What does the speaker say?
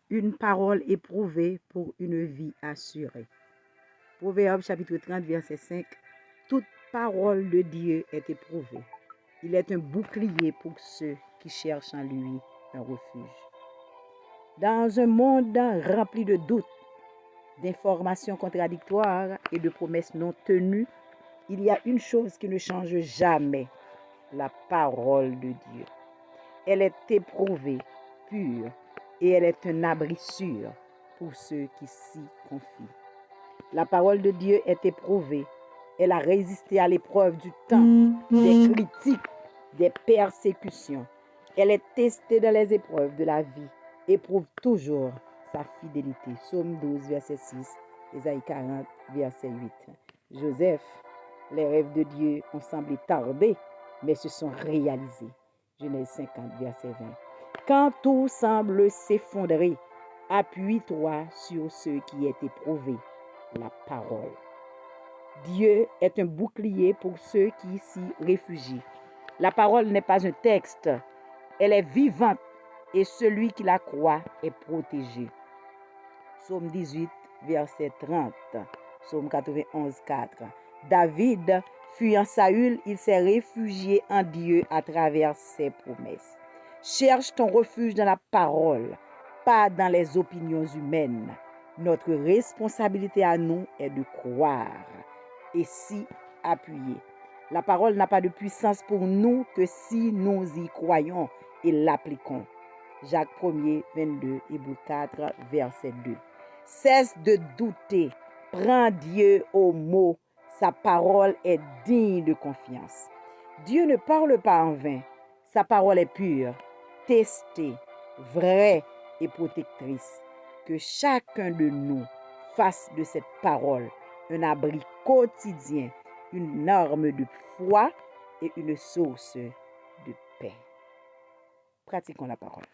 une parole éprouvée pour une vie assurée. Proverbe chapitre 30, verset 5. Toute parole de Dieu est éprouvée. Il est un bouclier pour ceux qui cherchent en lui un refuge. Dans un monde rempli de doutes, d'informations contradictoires et de promesses non tenues, il y a une chose qui ne change jamais, la parole de Dieu. Elle est éprouvée, pure, et elle est un abri sûr pour ceux qui s'y confient. La parole de Dieu est éprouvée. Elle a résisté à l'épreuve du temps, des critiques, des persécutions. Elle est testée dans les épreuves de la vie et prouve toujours sa fidélité. Psaume 12, verset 6, Ésaïe 40, verset 8. Joseph, les rêves de Dieu ont semblé tarder, mais se sont réalisés. Genèse 50, verset 20. Quand tout semble s'effondrer, appuie-toi sur ce qui est éprouvé, la parole. Dieu est un bouclier pour ceux qui s'y réfugient. La parole n'est pas un texte, elle est vivante et celui qui la croit est protégé. Psaume 18, verset 30. Psaume 91, 4. David, fuyant Saül, il s'est réfugié en Dieu à travers ses promesses. Cherche ton refuge dans la parole, pas dans les opinions humaines. Notre responsabilité à nous est de croire et s'y appuyer. La parole n'a pas de puissance pour nous que si nous y croyons et l'appliquons. Jacques 1er, 22, Hébreux 4, verset 2. Cesse de douter, prends Dieu au mot, sa parole est digne de confiance. Dieu ne parle pas en vain, sa parole est pure, testée, vraie et protectrice. Que chacun de nous fasse de cette parole un abri quotidien, une arme de foi et une source de paix. Pratiquons la parole.